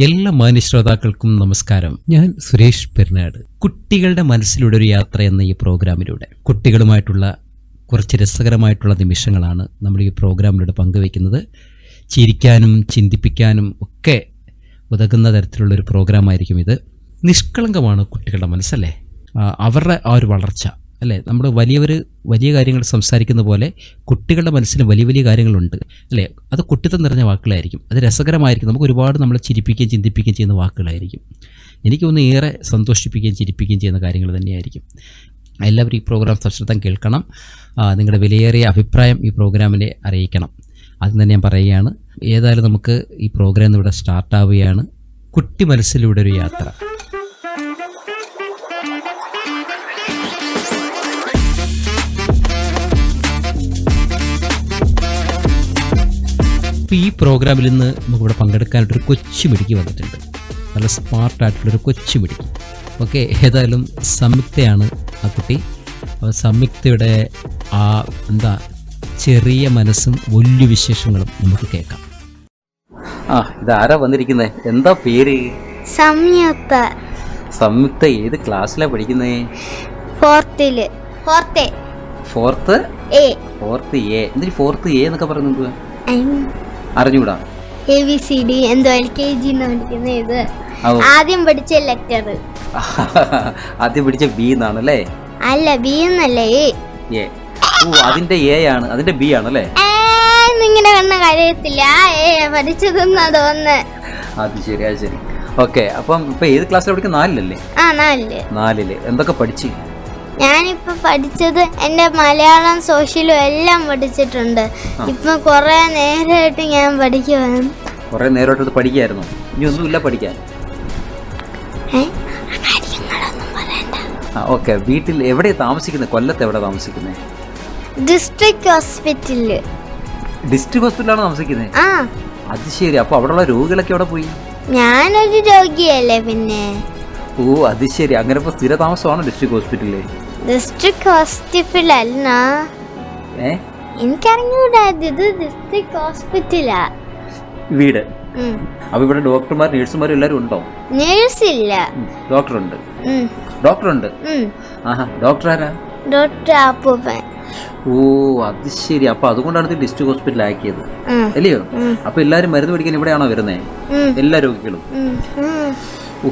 എല്ലാ മാന്യശ്രോതാക്കൾക്കും നമസ്കാരം. ഞാൻ സുരേഷ് പെരുന്നാട്. കുട്ടികളുടെ മനസ്സിലൂടെ ഒരു യാത്ര എന്ന ഈ പ്രോഗ്രാമിലൂടെ കുട്ടികളുമായിട്ടുള്ള കുറച്ച് രസകരമായിട്ടുള്ള നിമിഷങ്ങളാണ് നമ്മൾ ഈ പ്രോഗ്രാമിലൂടെ പങ്കുവയ്ക്കുന്നത്. ചിരിക്കാനും ചിന്തിപ്പിക്കാനും ഒക്കെ ഉതകുന്ന തരത്തിലുള്ളൊരു പ്രോഗ്രാമായിരിക്കും ഇത്. നിഷ്കളങ്കമാണ് കുട്ടികളുടെ മനസ്സല്ലേ, അവരുടെ ആ ഒരു വളർച്ച അല്ലേ. നമ്മൾ വലിയ കാര്യങ്ങൾ സംസാരിക്കുന്ന പോലെ കുട്ടികളുടെ മനസ്സിൽ വലിയ വലിയ കാര്യങ്ങളുണ്ട് അല്ലേ. അത് കുട്ടിത്തം നിറഞ്ഞ വാക്കുകളായിരിക്കും, അത് രസകരമായിരിക്കും, നമുക്ക് ഒരുപാട് നമ്മളെ ചിരിപ്പിക്കുകയും ചിന്തിപ്പിക്കുകയും ചെയ്യുന്ന വാക്കുകളായിരിക്കും. എനിക്ക് തോന്നുന്നു ഏറെ സന്തോഷിപ്പിക്കുകയും ചിരിപ്പിക്കുകയും ചെയ്യുന്ന കാര്യങ്ങൾ തന്നെയായിരിക്കും. എല്ലാവരും ഈ പ്രോഗ്രാം സശ്രദ്ധം കേൾക്കണം. നിങ്ങളുടെ വിലയേറിയ അഭിപ്രായം ഈ പ്രോഗ്രാമിനെ അറിയിക്കണം. ആദ്യം തന്നെ ഞാൻ പറയുകയാണ്, ഏതായാലും നമുക്ക് ഈ പ്രോഗ്രാം ഇവിടെ സ്റ്റാർട്ടാവുകയാണ്. കുട്ടി മനസ്സിലൂടെ ഒരു യാത്ര. ഈ പ്രോഗ്രാമിൽ നിന്ന് നമുക്കിവിടെ പങ്കെടുക്കാനായിട്ടൊരു കൊച്ചു മിടുക്കി വന്നിട്ടുണ്ട്. നല്ല സ്മാർട്ടായിട്ടുള്ളൊരു കൊച്ചു മിടുക്കി. ഓക്കെ, ഏതായാലും സംയുക്തയാണ് ആ കുട്ടി. സംയുക്തയുടെ ചെറിയ മനസ്സും വലിയ വിശേഷങ്ങളും നമുക്ക് കേൾക്കാം. ഇതാരാ വന്നിരിക്കുന്നത്? എന്താ പേര്? സംയുക്ത. സംയുക്ത ഏത് ക്ലാസ്സിലാ പഠിക്കുന്നേ? Fourth A. എന്തിന് ഫോർത്ത് എ എന്നൊക്കെ പറയുന്നത് അറിഞ്ഞൂടാ? ABCD എന്തോ LKG പഠിക്കുന്ന ഇത് ആദ്യം പഠിച്ച ലെറ്റർ. ആദ്യം പഠിച്ച ബി എന്നാണല്ലേ? അല്ല, ബി എന്നല്ല, എ. അതിന്റെ എ ആണ്, അതിന്റെ ബി ആണല്ലേ? ഇങ്ങനെ കണ്ണ കഴിയത്തില്ല, പഠിച്ചതെന്നാ തോന്നുന്നു. അത് ശരി. ഓക്കെ, അപ്പം ഇപ്പൊ ഏത് ക്ലാസ്സിൽ പഠിക്കുന്ന? 4-ലല്ലേ? 4-ല്. എന്തൊക്കെ പഠിച്ചു? ഞാനിപ്പോ പഠിച്ചത് എന്റെ മലയാളം, സോഷ്യലും എല്ലാം പഠിച്ചിട്ടുണ്ട്. ഇപ്പൊ കൊറേ നേരമായിട്ട് ഞാൻ പഠിക്കുവാണ്. കൊറേ നേരമായിട്ട് പഠിക്കായിരുന്നു? ഇനി ഒന്നുമില്ല പഠിക്കാൻ? ഓക്കെ, വീട്ടിൽ എവിടെയാ താമസിക്കുന്നത്? കൊല്ലത്ത് എവിടെ താമസിക്കുന്നത്? ഡിസ്ട്രിക്ട് ഹോസ്പിറ്റലില്. ഡിസ്ട്രിക്ട് ഹോസ്പിറ്റലാണ് താമസിക്കുന്നത്? അത് ശരി. അപ്പൊ അവിടെയുള്ള രോഗികളൊക്കെ എവിടെ പോയി? ഞാനൊരു രോഗിയല്ലേ പിന്നെ. അത് ശരി. അങ്ങനെ ഇപ്പൊ സ്ഥിര താമസമാണ് ഡിസ്ട്രിക്ട് ഹോസ്പിറ്റലില്? ഡിസ്ട്രിക്ട് ഹോസ്പിറ്റലല്ല, എനിക്കറിഞ്ഞൂടാ. ഇത് ഡിസ്ട്രിക്ട് ഹോസ്പിറ്റലാ വീട്. അപ്പൊ ഇവിടെ ഡോക്ടർമാർ, നഴ്സുമാരും എല്ലാരും ഉണ്ടോ? നേഴ്സില്ല, ഡോക്ടറുണ്ട്. ഡോക്ടർ ആരാ? ഡോക്ടർ അപ്പൂപ്പൻ. അത് ശരി. അപ്പൊ അതുകൊണ്ടാണ് ഡിസ്ട്രിക്ട് ഹോസ്പിറ്റൽ ആക്കിയത് അല്ലയോ? അപ്പൊ എല്ലാരും മരുന്ന് പിടിക്കാൻ ഇവിടെയാണോ വരുന്നേ, എല്ലാ രോഗികളും?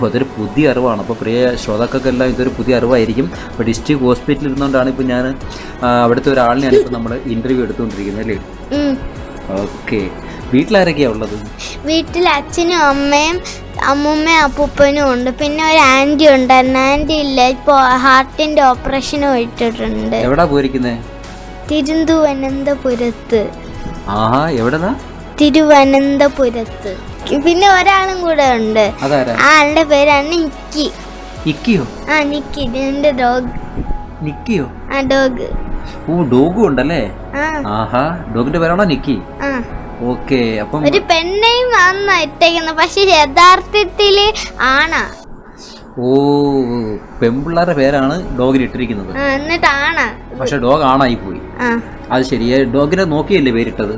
അതൊരു പുതിയ അറിവാണ്. അപ്പോൾ പ്രിയ ശ്രോതാക്കൾക്കെല്ലാം ഇതൊരു പുതിയ അറിവായിരിക്കും. അപ്പോൾ ഡിസ്ട്രിക്ട് ഹോസ്പിറ്റലിൽ ഇരുന്നുകൊണ്ടാണ് ഇപ്പോൾ ഞാൻ അവിടുത്തെ ഒരാളിനെയാണ് ഇപ്പോൾ നമ്മൾ ഇൻ്റർവ്യൂ എടുത്തുകൊണ്ടിരിക്കുന്നത് അല്ലേ? ഓക്കെ. വീട്ടിലാരൊക്കെയാണ് ഉള്ളത്? വീട്ടിൽ അച്ഛനും അമ്മയും അമ്മൂമ്മയും അപ്പൂപ്പനും ഉണ്ട്. പിന്നെ ഒരു ആൻറ്റി ഉണ്ടായിരുന്നു. ആൻറ്റി ഇല്ല, ഇപ്പോൾ ഹാർട്ടിൻ്റെ ഓപ്പറേഷൻ പോയിട്ടുണ്ട്. എവിടാ പോയിരിക്കുന്നത്? തിരുവനന്തപുരത്ത്. എവിടെന്നാ? തിരുവനന്തപുരത്ത്. പിന്നെ ഒരാളും കൂടെ ഉണ്ട്. ആളുടെ പേരാണ് നിക്കി. നിക്കിയോ? നിക്കി, എന്റെ ഡോഗ്. നിക്കിയോ? ഡോഗ്. ഡോഗും ഉണ്ടല്ലേ? ഡോഗിന്റെ പേരാണോ നിക്കി? ഓക്കെ. അപ്പം ഒരു പെണ്ണയും വന്ന ഇട്ടേക്കുന്നത്, പക്ഷെ യഥാർത്ഥത്തില് ആണാ. പെൺപിള്ളേരുടെ പേരാണ് ഡോഗിന് ഇട്ടിരിക്കുന്നത്, എന്നിട്ട് ആണാ. പക്ഷെ ഡോഗ് ആണായി പോയി. അത് ശരി. ഡോഗിനെ നോക്കിയല്ലേ പേരിട്ടത്?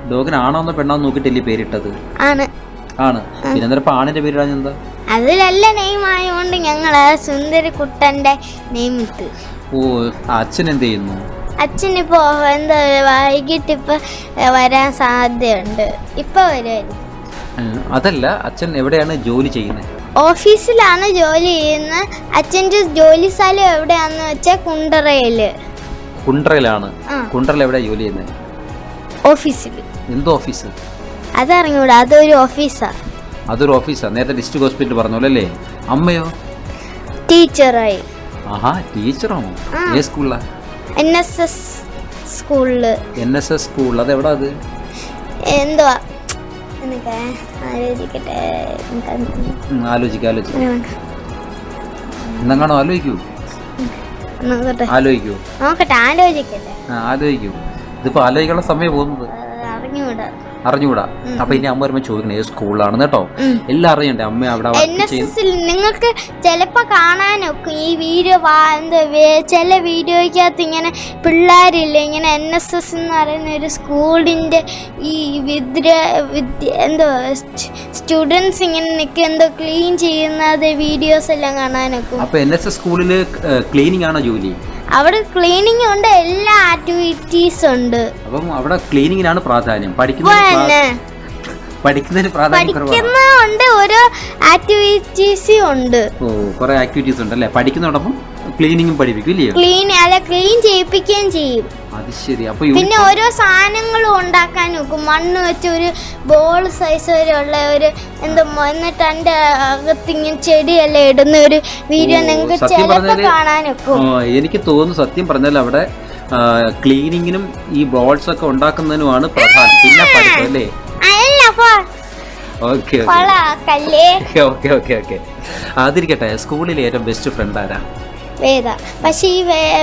ഡോഗിന് ആണോന്നോ പെണ്ണാന്ന് നോക്കിട്ടല്ലേ പേരിട്ടത്? ആണ്. പിന്നെ അന്നേരം ആണിന്റെ പേരിടാൻ എന്താ? അതിലല്ല നെയിം ആയതുകൊണ്ട് ഞങ്ങള് സുന്ദരി കുട്ടന്റെ നെയിം ഇട്ട്. അച്ഛൻ എന്ത് ചെയ്യുന്നു? അച്ഛനിപ്പോ എന്താ വൈകിട്ട് ഇപ്പൊ വരാൻ സാധ്യതയുണ്ട്. ഇപ്പൊ വരുമായിരിക്കും. അതല്ല, അച്ഛൻ എവിടെയാണ് ജോലി ചെയ്യുന്നത്? ഓഫീസിലാണ് ജോലി ചെയ്യുന്നത്. അച്ഛൻ്റെ ജോലി സ്ഥലം എവിടെയാന്ന് വെച്ചാൽ കുണ്ടറയിലാണ്. കുണ്ടറയിൽ എവിടെയാ ജോലി ചെയ്യുന്നത്? ഓഫീസിൽ. എന്തോ ഓഫീസ്? അതറിഞ്ഞൂടാ, അതൊരു ഓഫീസാ. നേരത്തെ ഡിസ്ട്രിക്ട് ഹോസ്പിറ്റൽ പറഞ്ഞോളല്ലേ. അമ്മയോ? ടീച്ചറായി. ടീച്ചറാണോ? ഏ സ്കൂളിലാ? NSS സ്കൂളില്. NSS സ്കൂൾ അതെവിടാ? അത് എന്തുവാ? എന്നെങ്ങാണോ ആലോചിക്കൂ. നോക്കട്ടെ, ആലോചിക്കല്ലേ. ആലോചിക്കൂ. ഇതിപ്പോ ആലോചിക്കാനുള്ള സമയം പോകുന്നത്. അറിഞ്ഞൂടാ. അറിഞ്ഞൂടാ. അപ്പൊ ഇനി അമ്മ വരുമ്പോ ചോദിക്കണം ഏത് സ്കൂളിലാണെന്ന് കേട്ടോ. എല്ലാം അറിയണ്ടേ അമ്മ അവിടെ NSS നിങ്ങൾക്ക് ചിലപ്പോ കാണാനൊക്കെ ഈ വീഡിയോ ചില വീഡിയോയ്ക്കകത്ത് ഇങ്ങനെ പിള്ളേരില്ലേ ഇങ്ങനെ NSS എന്ന് പറയുന്ന ഒരു സ്കൂളിന്റെ ഈ സ്റ്റുഡൻസ് ഇങ്ങനെ നിൽക്കുക എന്തോ ക്ലീൻ ചെയ്യുന്നത് വീഡിയോസ് എല്ലാം കാണാനൊക്കെ. അപ്പൊ NSS സ്കൂളില് ക്ലീനിങ് ആണോ ജോലി? അവിടെ ക്ലീനിങ് ഉണ്ട്, എല്ലാ ആക്ടിവിറ്റീസ് ഉണ്ട്. അപ്പം അവിടെ ക്ലീനിങ്ങിനാണ് പ്രാധാന്യം, പഠിക്കുന്നതിന് പഠിക്കുന്നുണ്ട്, ഓരോ ആക്ടിവിറ്റീസും ഉണ്ട്. ഓ കുറെ ആക്ടിവിറ്റീസ് ഉണ്ട് അല്ലേ? പഠിക്കുന്നതോടൊപ്പം ക്ലീനിങ്ങും പഠിപ്പിക്കും ഇല്ലയോ? ക്ലീൻ ചെയ്യിപ്പിക്കുകയും ചെയ്യും. അത് ശരി. അപ്പൊ പിന്നെ ഓരോ സാധനങ്ങളും ഉണ്ടാക്കാൻ നോക്കും, മണ്ണ് വെച്ച് ഒരു ബോൾ സൈസ് വരെയുള്ള ഒരു എന്നിട്ട് അതിന്റെ അകത്ത് ഇങ്ങനെ ചെടിയെല്ലാം ഇടുന്ന ഒരു വീഡിയോ നിങ്ങൾക്ക് ചിലപ്പോ കാണാൻ നോക്കും. എനിക്ക് തോന്നുന്നു സത്യം പറഞ്ഞാൽ അവിടെ ക്ലീനിങ്ങിനും ഈ ബോൾസ് ഒക്കെ ഉണ്ടാക്കുന്നതിനുമാണ് പ്രധാനം, പിന്നെ പഠിക്കും അല്ലേ? അതിരിക്കട്ടെ. സ്കൂളിലെ ഏറ്റവും ബെസ്റ്റ് ഫ്രണ്ട് ആരാ? വേദ. പക്ഷെ ഈ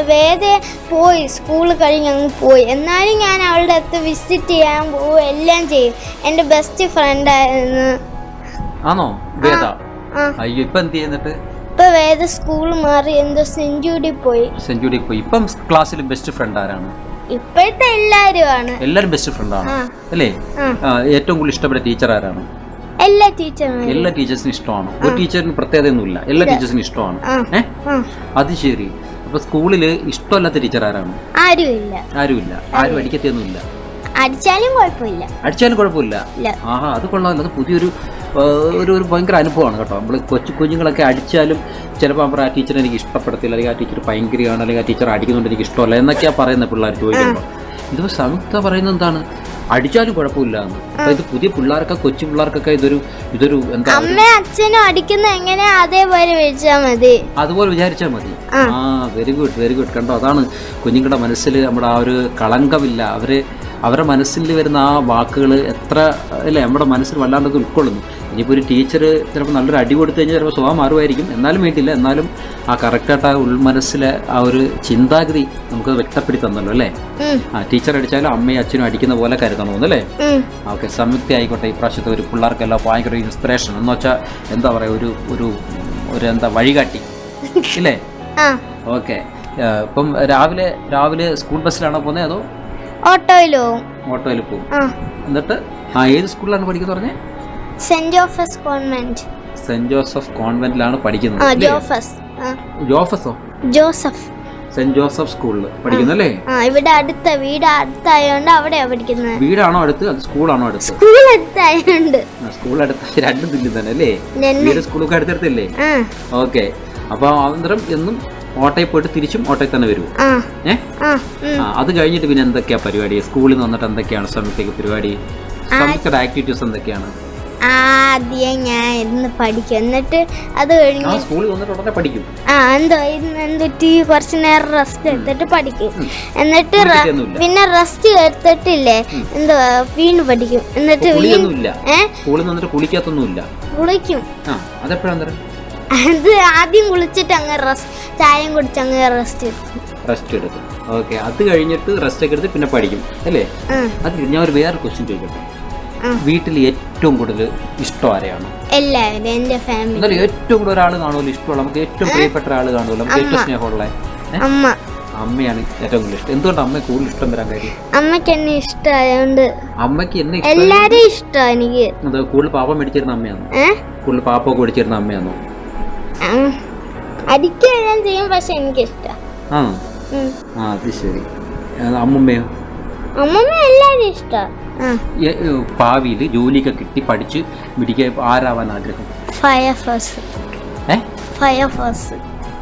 വേദ പോയി, സ്കൂൾ കഴിഞ്ഞ് അങ്ങ് പോയി. എന്നാലും ഞാൻ അവളുടെ അടുത്ത് വിസിറ്റ് ചെയ്യാൻ പോവും, എല്ലാം ചെയ്യും. എൻ്റെ ബെസ്റ്റ് ഫ്രണ്ട് ആയിരുന്നു. ആണോ വേദ? അയ്യോ, ഇപ്പൊ എന്ത് ചെയ്യുന്നിട്ട്? ഇപ്പൊ വേദ സ്കൂൾ മാറി എന്തോ സെഞ്ചുറി പോയി. ഇപ്പം ക്ലാസ്സിൽ ബെസ്റ്റ് ഫ്രണ്ട് ആരാണ്? ഇപ്പോഴത്തെ എല്ലാരും ബെസ്റ്റ് ഫ്രണ്ട് ആണ് അല്ലേ? ഏറ്റവും കൂടുതൽ ഇഷ്ടപ്പെട്ട ടീച്ചർ ആരാണ്? എല്ലാ ടീച്ചേഴ്സിനും ഇഷ്ടമാണ്. ഒരു ടീച്ചറിന് പ്രത്യേകതയൊന്നുമില്ല, എല്ലാ ടീച്ചേഴ്സിനും ഇഷ്ടമാണ്. അത് ശരി. അപ്പൊ സ്കൂളില് ഇഷ്ടമല്ലാത്ത ടീച്ചർ ആരാണ്? ആരുമില്ല. ആരും അടിക്കത്തൊന്നുമില്ല. അടിച്ചാലും കുഴപ്പമില്ല. ആഹാ, അത് കൊള്ളാമല്ലോ. അത് പുതിയൊരു ഒരു ഭയങ്കര അനുഭവമാണ് കേട്ടോ. നമ്മൾ കുഞ്ഞുങ്ങളൊക്കെ അടിച്ചാലും ചിലപ്പോൾ നമ്മൾ ആ ടീച്ചറെ എനിക്ക് ഇഷ്ടപ്പെടത്തില്ല, അല്ലെങ്കിൽ ആ ടീച്ചർ ഭയങ്കരമാണ്, അല്ലെങ്കിൽ ആ ടീച്ചർ അടിക്കുന്നുണ്ട് എനിക്ക് ഇഷ്ടമല്ല എന്നൊക്കെയാണ് പറയുന്നത് പിള്ളേർ ചോദിക്കുമ്പോൾ. ഇതിപ്പോൾ സംയുക്ത പറയുന്നത് എന്താണ്? അടിച്ചാലും കുഴപ്പമില്ല എന്ന്. അപ്പൊ ഇത് പുതിയ പിള്ളേർക്ക്, കൊച്ചു പിള്ളേർക്കൊക്കെ ഇതൊരു എന്താ, അച്ഛനും അടിക്കുന്ന എങ്ങനെ അതുപോലെ വിചാരിച്ചാൽ മതി. Very good. കണ്ടോ, അതാണ് കുഞ്ഞുങ്ങളുടെ മനസ്സിൽ നമ്മുടെ ആ ഒരു കളങ്കമില്ല. അവരുടെ മനസ്സിൽ വരുന്ന ആ വാക്കുകൾ എത്ര അല്ലേ നമ്മുടെ മനസ്സിൽ വല്ലാണ്ടത് ഉൾക്കൊള്ളുന്നു. ഇനിയിപ്പോൾ ഒരു ടീച്ചർ ചിലപ്പോൾ നല്ലൊരു അടി കൊടുത്തു കഴിഞ്ഞാൽ ചിലപ്പോൾ സ്വഭാവം മാറുമായിരിക്കും, എന്നാലും വേണ്ടിയില്ല. എന്നാലും ആ കറക്റ്റായിട്ട് ആ ഉൾമനസ്സിലെ ആ ഒരു ചിന്താഗതി നമുക്ക് വ്യക്തപ്പെടുത്തി തന്നല്ലോ അല്ലേ? ടീച്ചർ അടിച്ചാലും അമ്മയും അച്ഛനും അടിക്കുന്ന പോലെ കരുതണമെന്നല്ലേ? ഓക്കെ, സംയുക്ത ആയിക്കോട്ടെ. ഈ പ്രാവശ്യത്തെ ഒരു പിള്ളേർക്കെല്ലാം ഭയങ്കര ഇൻസ്പിറേഷൻ എന്ന് വെച്ചാൽ എന്താ പറയുക, ഒരു എന്താ വഴികാട്ടി ഇല്ലേ? ഓക്കെ. ഇപ്പം രാവിലെ സ്കൂൾ ബസ്സിലാണോ പോകുന്നത് അതോ ഓട്ടോയിൽ പോകും? എന്നിട്ട് ഏത് സ്കൂളിലാണ് പഠിക്കുന്നത് പറഞ്ഞേ? സെന്റ് ജോസഫ് കോൺവെന്റിലാണ് പഠിക്കുന്നത്. സെന്റ് ജോസഫ് സ്കൂളിൽ പഠിക്കുന്നല്ലേ? ഇവിടെ വീട് അടുത്തായോണ്ട് അവിടെയാ പഠിക്കുന്നത്. വീടാണോ അടുത്ത്, അത് സ്കൂളാണോ അടുത്ത്? സ്കൂൾ അടുത്ത്, രണ്ടും തുല്യം തന്നെ അല്ലേ? വീട് സ്കൂളൊക്കെ അടുത്തടുത്തല്ലേ? ഓക്കെ. അപ്പൊ അനന്തരം എന്നും ഓട്ടോയിൽ പോയിട്ട് തിരിച്ചും ഓട്ടോയിൽ തന്നെ വരും. അത് കഴിഞ്ഞിട്ട് പിന്നെ എന്തൊക്കെയാ പരിപാടി? സ്കൂളിൽ നിന്ന് വന്നിട്ട് എന്തൊക്കെയാണ് സംയുക്തയ്ക്ക് പരിപാടി? സംയുക്തയുടെ ആക്ടിവിറ്റീസ് എന്തൊക്കെയാണ്? ആദ്യം ഞാൻ ഇരുന്ന് പഠിക്കും, എന്നിട്ട് അത് കഴിഞ്ഞ് സ്കൂളിൽ വന്നിട്ട് ഉടനെ പഠിക്കും. കുറച്ച് നേരം റെസ്റ്റ് എടുത്തിട്ട് പഠിക്കും. എന്നിട്ട് പിന്നെ റെസ്റ്റ് എടുത്തിട്ടില്ലേ വീണ്ടും പഠിക്കും. എന്നിട്ട് സ്കൂളിൽ വന്നിട്ട് കുളിക്കാത്തൊന്നുമില്ല? കുളിക്കും. അതെപ്പോഴാണ്? അത് ആദ്യം കുളിച്ചിട്ട് അങ്ങ് ചായം കുടിച്ച് അങ്ങ് റെസ്റ്റ് എടുക്കും. ഓക്കെ. അത് കഴിഞ്ഞിട്ട് റെസ്റ്റ് ഒക്കെ എടുത്ത് പിന്നെ പഠിക്കും അല്ലേ? അത് ഞാൻ ഒരു വേറെ ക്വസ്റ്റ്യൻ ചോദിക്കട്ടെ. വീട്ടിൽ ഏറ്റവും കൂടുതൽ ഇഷ്ടം ആരെയാണ്? എല്ലാവരും, എന്റെ ഫാമിലി. എന്നാലും ഏറ്റവും കൂടുതൽ ഒരാൾ കാണുമല്ലോ ഇഷ്ടമുള്ള, നമുക്ക് ഏറ്റവും പ്രിയപ്പെട്ട ഒരാൾ കാണുമല്ലോ, നമുക്ക് ഏറ്റവും സ്നേഹമുള്ള അമ്മയാണ് ഏറ്റവും കൂടുതൽ ഇഷ്ടം. എന്തുകൊണ്ട് അമ്മ കൂടുതൽ ഇഷ്ടം വരാൻ കാര്യം? അമ്മയ്ക്ക് എന്നെ ഇഷ്ടമായോണ്ട്. അമ്മയ്ക്ക് എന്നെ എല്ലാരും ഇഷ്ടം എനിക്ക്. കൂടുതൽ പാപ്പ മേടിച്ചിരുന്ന അമ്മയാണോ? കൂടുതൽ പാപ്പൊക്കെ മേടിച്ചിരുന്ന അമ്മയാണോ? അടിക്കാൻ ചെയ്യും, പക്ഷെ എനിക്ക് ഇഷ്ടം. അത് ശരി. അമ്മമ്മയോ? അമ്മമ്മ എല്ലാരും ഇഷ്ടം. ഭാവിയിൽ ജോലിയൊക്കെ കിട്ടി പഠിച്ച് മിടിക്കാൻ ആരാവാൻ ആഗ്രഹം?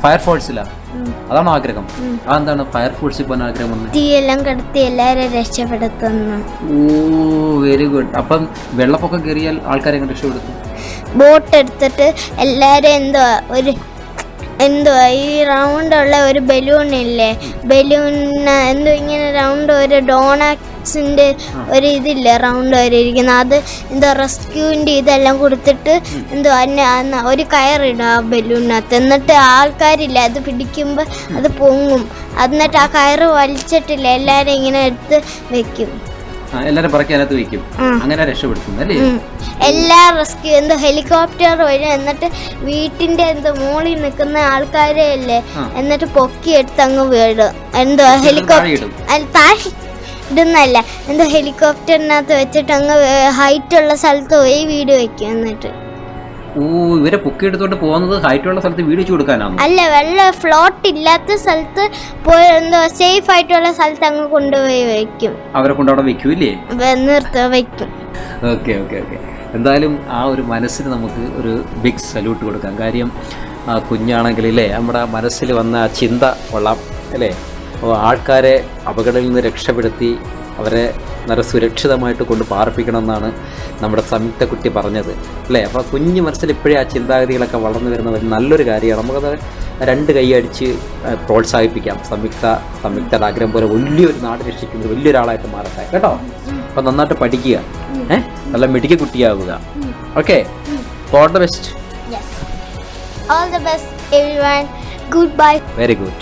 ഫയർഫോഴ്സിലാ? അതാണോ ആഗ്രഹം? അതെന്താണ് ഫയർഫോഴ്സിൽ പോകാൻ ആഗ്രഹം? തീയെല്ലാം കടത്തി എല്ലാരും രക്ഷപ്പെടുത്തുന്നു. ഓ വെരി ഗുഡ്. അപ്പം വെള്ളപ്പൊക്കം കയറിയാൽ ആൾക്കാരെ എങ്ങനെ രക്ഷപ്പെടുത്തും? ബോട്ട് എടുത്തിട്ട് എല്ലാരും എന്തുവാ ഈ റൗണ്ട് ഉള്ള ഒരു ബലൂൺ ഇല്ലേ, ഇങ്ങനെ റൗണ്ട് ഒരു ഡോണറ്റ്സിന്റെ ഒരു ഇതില്ലേ റൗണ്ട് വരെ ഇരിക്കുന്ന, അത് റെസ്ക്യൂവിന്റെ ഇതെല്ലാം കൊടുത്തിട്ട് ഒരു കയറിടും ആ ബലൂണിനകത്ത്. എന്നിട്ട് ആൾക്കാരില്ല അത് പിടിക്കുമ്പോൾ അത് പൊങ്ങും. എന്നിട്ട് ആ കയറ് വലിച്ചിട്ടില്ല എല്ലാരും ഇങ്ങനെ എടുത്ത് വെക്കും. എല്ലാരും പറക്കി അതിനകത്ത് വെക്കും, അങ്ങനെ രക്ഷപ്പെടുത്തുന്നു അല്ലേ? എല്ലാ റെസ്ക്യൂ എന്തോ ഹെലികോപ്റ്റർ വഴി, എന്നിട്ട് വീട്ടിന്റെ എന്തോ മുകളിൽ നിൽക്കുന്ന ആൾക്കാരെ അല്ലേ, എന്നിട്ട് പൊക്കി എടുത്ത് അങ്ങ് വീടും. എന്തോ ഹെലികോപ്റ്റർ താഴെ ഇടുന്നല്ല, എന്തോ ഹെലികോപ്റ്ററിനകത്ത് വെച്ചിട്ട് അങ്ങ് ഹൈറ്റ് ഉള്ള സ്ഥലത്ത് പോയി വീട് വെക്കും. എന്നിട്ട് ഇവരെ പൊക്കി എടുത്തോണ്ട് പോകുന്നത് ഹൈറ്റുള്ള സ്ഥലത്ത് വീട് വെച്ച് കൊടുക്കാനാണ്? അല്ല, വെള്ള ഫ്ലോട്ട് ഇല്ലാത്ത സ്ഥലത്ത് പോയി എന്തോ സേഫ് ആയിട്ടുള്ള സ്ഥലത്ത് അങ്ങ് കൊണ്ടുപോയി വെക്കും. അവരെ കൊണ്ട് അവിടെ വെക്കൂല്ലേ? വെക്കും. Okay okay okay. എന്തായാലും ആ ഒരു മനസ്സിന് നമുക്ക് ഒരു ബിഗ് സല്യൂട്ട് കൊടുക്കാം. കാര്യം കുഞ്ഞാണെങ്കിൽ അല്ലേ, നമ്മുടെ മനസ്സിൽ വന്ന ആ ചിന്ത കൊള്ളാം അല്ലേ? ആൾക്കാരെ അപകടങ്ങളിൽ നിന്ന് രക്ഷപ്പെടുത്തി അവരെ നല്ല സുരക്ഷിതമായിട്ട് കൊണ്ട് പാർപ്പിക്കണം എന്നാണ് നമ്മുടെ സംയുക്ത കുട്ടി പറഞ്ഞത് അല്ലേ? അപ്പോൾ കുഞ്ഞു മനസ്സിൽ ഇപ്പോഴേ ആ ചിന്താഗതികളൊക്കെ വളർന്നു വരുന്ന ഒരു നല്ലൊരു കാര്യമാണ്. നമുക്കത് 2 കൈ അടിച്ച് പ്രോത്സാഹിപ്പിക്കാം. സംയുക്തയുടെ ആഗ്രഹം പോലെ വലിയൊരു നാട് രക്ഷിക്കുന്നത് വലിയൊരാളായിട്ട് മാറട്ടെ കേട്ടോ. അപ്പം നന്നായിട്ട് പഠിക്കുക, നല്ല മിടുക്കി കുട്ടിയാവുക. Okay, all the best. All the best everyone. Goodbye. Very good.